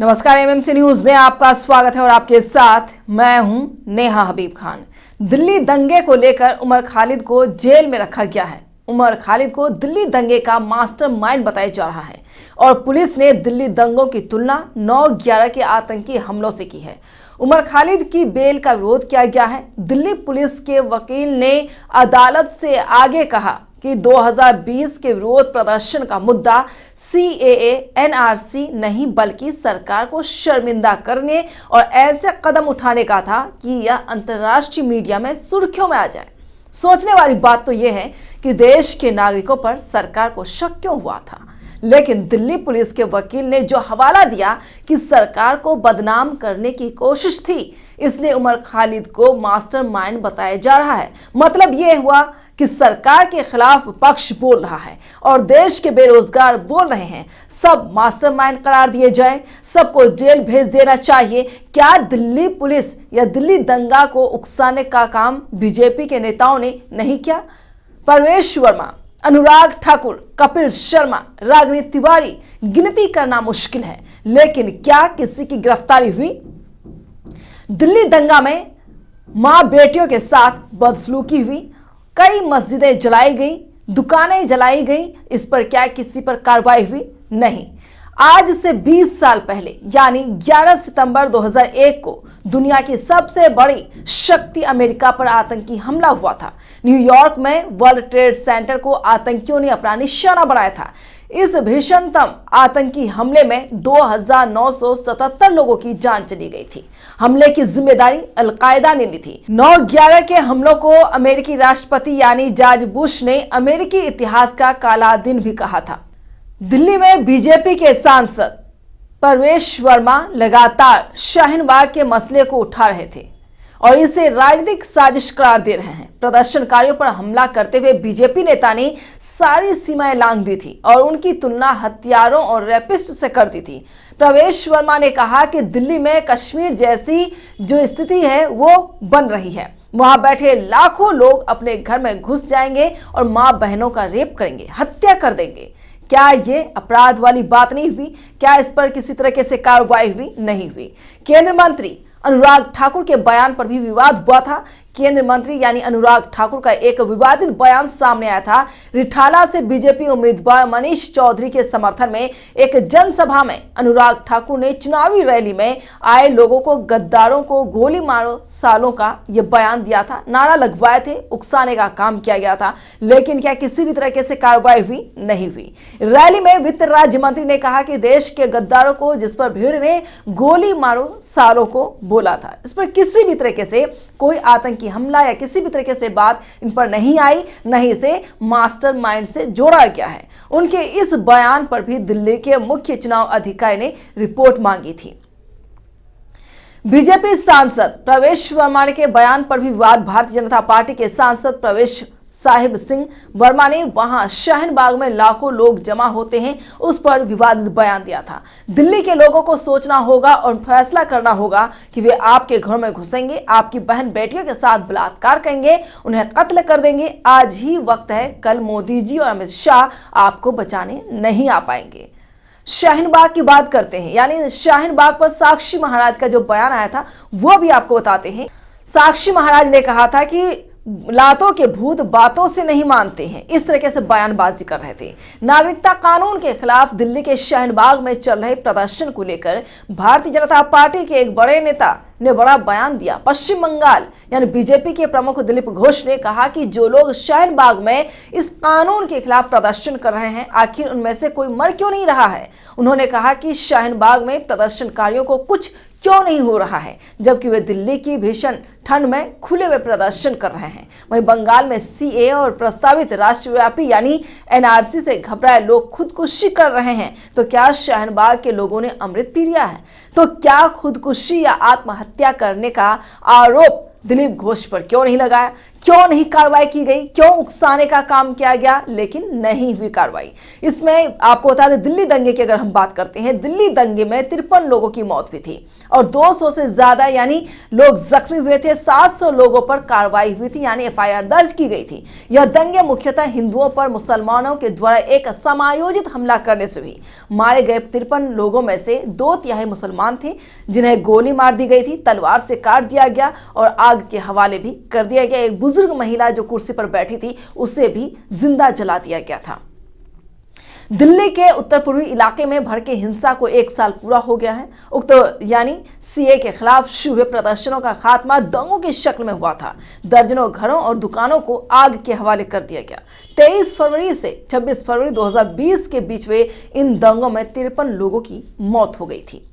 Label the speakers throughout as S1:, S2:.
S1: नमस्कार, MMC news में आपका स्वागत है और आपके साथ मैं हूं नेहा हबीब खान। दिल्ली दंगे को लेकर उमर खालिद को जेल में रखा गया है। उमर खालिद को दिल्ली दंगे का मास्टरमाइंड बताया जा रहा है और पुलिस ने दिल्ली दंगों की तुलना 9/11 के आतंकी हमलों से की है। उमर खालिद की बेल का विरोध किया गया है। दिल्ली पुलिस के वकील ने अदालत से आगे कहा कि 2020 के विरोध प्रदर्शन का मुद्दा CAA NRC नहीं बल्कि सरकार को शर्मिंदा करने और ऐसे कदम उठाने का था कि यह अंतर्राष्ट्रीय मीडिया में सुर्खियों में आ जाए। सोचने वाली बात तो यह है कि देश के नागरिकों पर सरकार को शक क्यों हुआ था, लेकिन दिल्ली पुलिस के वकील ने जो हवाला दिया कि सरकार को बदनाम करने की कोशिश थी, इसलिए उमर खालिद को मास्टरमाइंड बताया जा रहा है। मतलब यह हुआ कि सरकार के खिलाफ पक्ष बोल रहा है और देश के बेरोजगार बोल रहे हैं सब मास्टरमाइंड करार दिए जाए, सबको जेल भेज देना चाहिए। क्या दिल्ली पुलिस या दिल्ली दंगा को उकसाने का काम बीजेपी के नेताओं ने नहीं किया? परवेश वर्मा, अनुराग ठाकुर, कपिल शर्मा, रागिनी तिवारी, गिनती करना मुश्किल है, लेकिन क्या किसी की गिरफ्तारी हुई? दिल्ली दंगा में मां बेटियों के साथ बदसलूकी हुई, कई मस्जिदें जलाई गई, दुकानें जलाई गई, इस पर क्या किसी पर कार्रवाई हुई? नहीं। आज से 20 साल पहले यानी 11 सितंबर 2001 को दुनिया की सबसे बड़ी शक्ति अमेरिका पर आतंकी हमला हुआ था। न्यूयॉर्क में वर्ल्ड ट्रेड सेंटर को आतंकियों ने अपना निशाना बनाया था। इस भीषणतम आतंकी हमले में 2977 लोगों की जान चली गई थी। हमले की जिम्मेदारी अलकायदा ने ली थी। 9/11 के हमलों को अमेरिकी राष्ट्रपति यानी जॉर्ज बुश ने अमेरिकी इतिहास का काला दिन भी कहा था। दिल्ली में बीजेपी के सांसद परवेश वर्मा लगातार शाहीन बाग के मसले को उठा रहे थे और इसे राजनीतिक साजिश करार दे रहे हैं। प्रदर्शनकारियों पर हमला करते हुए बीजेपी नेता ने सारी सीमाएं लांघ दी थी और उनकी तुलना हत्यारों और रैपिस्ट से कर दी थी। परवेश वर्मा ने कहा कि दिल्ली में कश्मीर जैसी जो स्थिति है वो बन रही है, वहां बैठे लाखों लोग अपने घर में घुस जाएंगे और मां बहनों का रेप करेंगे, हत्या कर देंगे। क्या ये अपराध वाली बात नहीं हुई? क्या इस पर किसी तरीके से कार्रवाई हुई? नहीं हुई। केंद्रीय मंत्री अनुराग ठाकुर के बयान पर भी विवाद हुआ था। केंद्रीय मंत्री यानी अनुराग ठाकुर का एक विवादित बयान सामने आया था। रिठाला से बीजेपी उम्मीदवार मनीष चौधरी के समर्थन में एक जनसभा में अनुराग ठाकुर ने चुनावी रैली में आए लोगों को गद्दारों को गोली मारो सालों का यह बयान दिया था, नारा लगवाए थे, उकसाने का काम किया गया था, लेकिन क्या किसी भी तरीके से कार्रवाई हुई? नहीं हुई। रैली में वित्त राज्य मंत्री ने कहा कि देश के गद्दारों को जिस पर भीड़ ने गोली मारो सालों को बोला था, इस पर किसी भी तरीके से कोई आतंकी हमला या किसी भी तरीके से बात इन पर नहीं आई, नहीं इसे मास्टरमाइंड से जोड़ा गया है। उनके इस बयान पर भी दिल्ली के मुख्य चुनाव अधिकारी ने रिपोर्ट मांगी थी। बीजेपी सांसद परवेश वर्मा के बयान पर भी विवाद। भारतीय जनता पार्टी के सांसद परवेश साहिब सिंह वर्मा ने वहां शाहीन बाग में लाखों लोग जमा होते हैं उस पर विवादित बयान दिया था। दिल्ली के लोगों को सोचना होगा और फैसला करना होगा कि वे आपके घर में घुसेंगे, आपकी बहन बेटियों के साथ बलात्कार करेंगे, उन्हें कत्ल कर देंगे। आज ही वक्त है, कल मोदी जी और अमित शाह आपको बचाने नहीं आ पाएंगे। शाहीन बाग की बात करते हैं, यानी शाहीन बाग पर साक्षी महाराज का जो बयान आया था वो भी आपको बताते हैं। साक्षी महाराज ने कहा था कि लातों के भूत बातों से नहीं मानते हैं, इस तरीके से बयानबाजी कर रहे थे। नागरिकता कानून के खिलाफ दिल्ली के शाहीन बाग में चल रहे प्रदर्शन को लेकर भारतीय जनता पार्टी के एक बड़े नेता ने बड़ा बयान दिया। पश्चिम बंगाल यानी बीजेपी के प्रमुख दिलीप घोष ने कहा कि जो लोग शाहीन बाग में इस कानून के खिलाफ प्रदर्शन कर रहे हैं, आखिर उनमें से कोई मर क्यों नहीं रहा है? उन्होंने कहा कि शाहीन बाग में प्रदर्शनकारियों को कुछ क्यों नहीं हो रहा है, जबकि वे दिल्ली की भीषण ठंड में खुले हुए प्रदर्शन कर रहे हैं। वहीं बंगाल में CAA और प्रस्तावित राष्ट्रव्यापी यानी NRC से घबराए लोग खुदकुशी कर रहे हैं। तो क्या शाहीन बाग के लोगों ने अमृत पी लिया है? तो क्या खुदकुशी या आत्महत्या करने का आरोप दिलीप घोष पर क्यों नहीं लगाया, क्यों नहीं कार्रवाई की गई, क्यों उकसाने का काम किया गया, लेकिन नहीं हुई कार्रवाई। इसमें आपको बता दें, दिल्ली दंगे की अगर हम बात करते हैं, दिल्ली दंगे में 53 लोगों की मौत हुई थी और 200 से ज्यादा यानी लोग जख्मी हुए थे। 700 लोगों पर कार्रवाई हुई थी यानी एफआईआर दर्ज की गई थी। यह दंगे मुख्यतः हिंदुओं पर मुसलमानों के द्वारा एक समायोजित हमला करने से हुई। मारे गए 53 लोगों में से 2/3 मुसलमान थे जिन्हें गोली मार दी गई थी, तलवार से काट दिया गया और आग के हवाले भी कर दिया गया। एक बुजुर्ग महिला जो कुर्सी पर बैठी थी उसे भी जिंदा जला दिया गया था। दिल्ली के उत्तर पूर्वी इलाके में भड़के हिंसा को 1 साल पूरा हो गया है। उक्त यानी सीए के खिलाफ शुरू हुए प्रदर्शनों का खात्मा दंगों की शक्ल में हुआ था। दर्जनों घरों और दुकानों को आग के हवाले कर दिया गया। 23 फरवरी से 26 फरवरी 2020 के बीच में इन दंगों में 53 लोगों की मौत हो गई थी।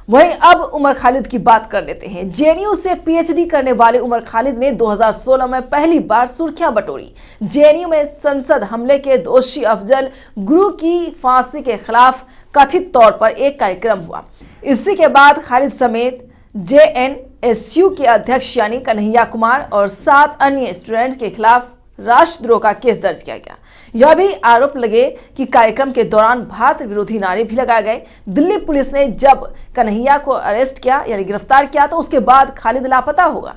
S1: वहीं अब उमर खालिद की बात कर लेते हैं। जेएनयू से पीएचडी करने वाले उमर खालिद ने 2016 में पहली बार सुर्खियां बटोरी। जेएनयू में संसद हमले के दोषी अफजल गुरु की फांसी के खिलाफ कथित तौर पर एक कार्यक्रम हुआ। इसी के बाद खालिद समेत जेएनएसयू के अध्यक्ष यानी कन्हैया कुमार और 7 अन्य स्टूडेंट्स के खिलाफ राष्ट्रद्रोह का केस दर्ज किया गया। यह भी आरोप लगे कि कार्यक्रम के दौरान भारत विरोधी नारे भी लगाए गए। दिल्ली पुलिस ने जब कन्हैया को अरेस्ट किया यानी गिरफ्तार किया तो उसके बाद खालिद लापता होगा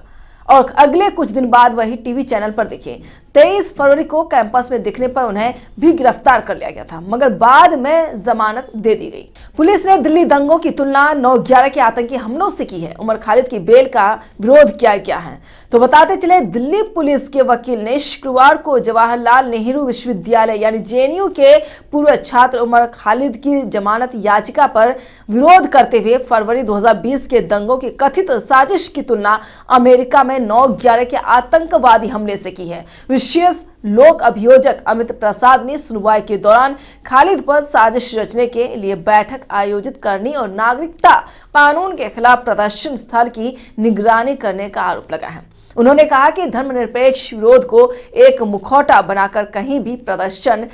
S1: और अगले कुछ दिन बाद वही टीवी चैनल पर दिखे। 23 फरवरी को कैंपस में दिखने पर उन्हें भी गिरफ्तार कर लिया गया था, मगर बाद में जमानत दे दी गई। पुलिस ने दिल्ली दंगों की तुलना 9/11 के आतंकी हमलों से की है। उमर खालिद की बेल का विरोध किया गया है। तो बताते चले, दिल्ली पुलिस के वकील ने शुक्रवार को जवाहरलाल नेहरू विश्वविद्यालय यानी जेएनयू के पूर्व छात्र उमर खालिद की जमानत याचिका पर विरोध करते हुए फरवरी 2020 के दंगों की कथित साजिश की तुलना अमेरिका में 9/11 के आतंकवादी हमले से की है। विशेष लोक अभियोजक अमित प्रसाद ने सुनवाई के दौरान खालिद पर साजिश रचने के लिए बैठक आयोजित करने और नागरिकता कानून के खिलाफ प्रदर्शन स्थल की निगरानी करने का आरोप लगाया है। उन्होंने कहा कि धर्मनिरपेक्ष विरोध को एक मुखौटा बनाकर कहीं भी प्रदर्शन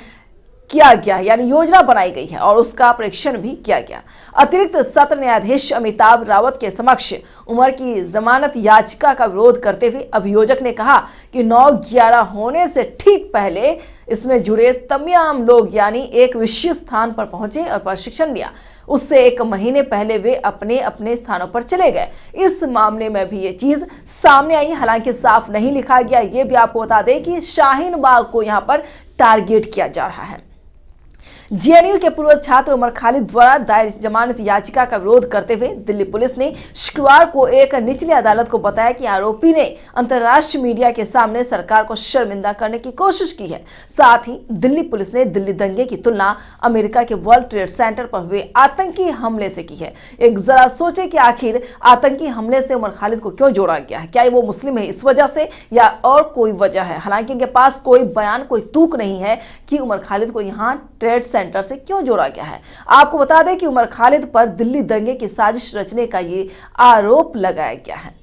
S1: किया गया यानी योजना बनाई गई है और उसका परीक्षण भी किया गया। अतिरिक्त सत्र न्यायाधीश अमिताभ रावत के समक्ष उमर की जमानत याचिका का विरोध करते हुए अभियोजक ने कहा कि 9/11 होने से ठीक पहले इसमें जुड़े तमाम लोग यानी एक विशेष स्थान पर पहुंचे और प्रशिक्षण लिया। उससे 1 महीने पहले वे अपने अपने स्थानों पर चले गए। इस मामले में भी ये चीज सामने आई, हालांकि साफ नहीं लिखा गया। ये भी आपको बता दें कि शाहीन बाग को यहाँ पर टारगेट किया जा रहा है। जेएनयू के पूर्व छात्र उमर खालिद द्वारा दायर जमानत याचिका का विरोध करते हुए दिल्ली पुलिस ने शुक्रवार को एक निचली अदालत को बताया कि आरोपी ने अंतर्राष्ट्रीय मीडिया के सामने सरकार को शर्मिंदा करने की कोशिश की है। साथ ही दिल्ली पुलिस ने दिल्ली दंगे की तुलना अमेरिका के वर्ल्ड ट्रेड सेंटर पर हुए आतंकी हमले से की है। एक जरा सोचे कि आखिर आतंकी हमले से उमर खालिद को क्यों जोड़ा गया है? क्या वो मुस्लिम है इस वजह से या और कोई वजह है? हालांकि इनके पास कोई बयान, कोई तूक नहीं है कि उमर खालिद को यहाँ ट्रेड सेंटर से क्यों जोड़ा गया है। आपको बता दें कि उमर खालिद पर दिल्ली दंगे की साजिश रचने का ये आरोप लगाया गया है।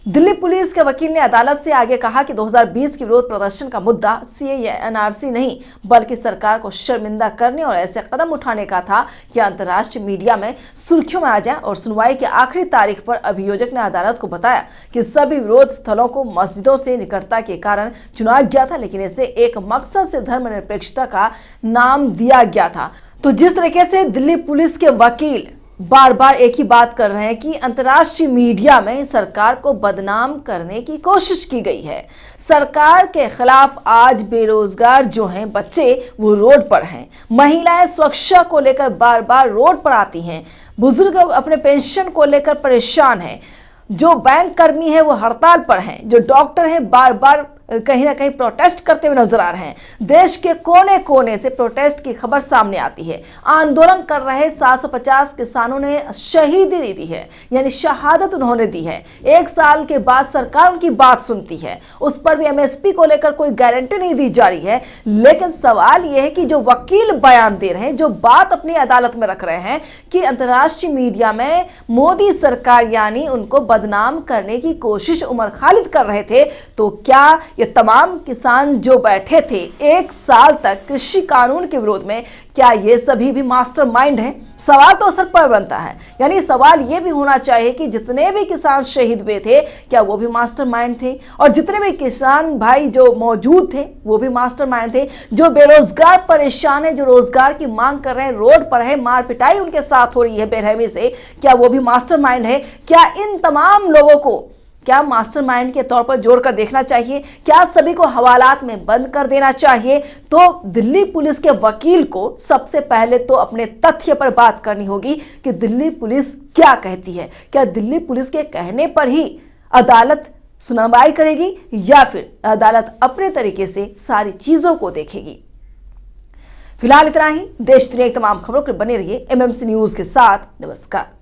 S1: दिल्ली पुलिस के वकील ने अदालत से आगे कहा कि 2020 के विरोध प्रदर्शन का मुद्दा सीए या एनआरसी नहीं बल्कि सरकार को शर्मिंदा करने और ऐसे कदम उठाने का था कि अंतर्राष्ट्रीय मीडिया में सुर्खियों में आ जाए। और सुनवाई की आखिरी तारीख पर अभियोजक ने अदालत को बताया कि सभी विरोध स्थलों को मस्जिदों से निकटता के कारण चुना गया था, लेकिन इसे एक मकसद से धर्मनिरपेक्षता का नाम दिया गया था। तो जिस तरीके से दिल्ली पुलिस के वकील बार बार एक ही बात कर रहे हैं कि अंतर्राष्ट्रीय मीडिया में सरकार को बदनाम करने की कोशिश की गई है। सरकार के खिलाफ आज बेरोजगार जो हैं बच्चे वो रोड पर हैं, महिलाएं सुरक्षा को लेकर बार बार रोड पर आती हैं, बुजुर्ग अपने पेंशन को लेकर परेशान हैं, जो बैंक कर्मी है वो हड़ताल पर हैं, जो डॉक्टर हैं बार बार कहीं ना कहीं प्रोटेस्ट करते हुए नजर आ रहे हैं। देश के कोने कोने से प्रोटेस्ट की खबर सामने आती है। आंदोलन कर रहे 750 किसानों ने शहीदी दी है यानी शहादत उन्होंने दी है। 1 साल के बाद सरकार उनकी बात सुनती है, उस पर भी एमएसपी को लेकर कोई गारंटी नहीं दी जा रही है। लेकिन सवाल यह है कि जो वकील बयान दे रहे हैं, जो बात अपनी अदालत में रख रहे हैं कि अंतर्राष्ट्रीय मीडिया में मोदी सरकार यानी उनको बदनाम करने की कोशिश उमर खालिद कर रहे थे, तो क्या ये तमाम किसान जो बैठे थे 1 साल तक कृषि कानून के विरोध में, क्या ये सभी भी मास्टरमाइंड हैं? सवाल तो सर पर बनता है। यानी सवाल ये भी होना चाहिए कि जितने भी किसान शहीद हुए थे, क्या वो भी मास्टरमाइंड थे? और जितने भी किसान भाई जो मौजूद थे वो भी मास्टरमाइंड थे? जो बेरोजगार परेशान है, जो रोजगार की मांग कर रहे हैं, रोड पर है, मार पिटाई उनके साथ हो रही है बेरहमी से, क्या वो भी मास्टरमाइंड है? क्या इन तमाम लोगों को क्या मास्टरमाइंड के तौर पर जोड़कर देखना चाहिए? क्या सभी को हवालात में बंद कर देना चाहिए? तो दिल्ली पुलिस के वकील को सबसे पहले तो अपने तथ्य पर बात करनी होगी कि दिल्ली पुलिस क्या कहती है। क्या दिल्ली पुलिस के कहने पर ही अदालत सुनवाई करेगी या फिर अदालत अपने तरीके से सारी चीजों को देखेगी? फिलहाल इतना ही। देश दुनिया की तमाम खबरों के बने रहिए एमएमसी न्यूज के साथ। नमस्कार।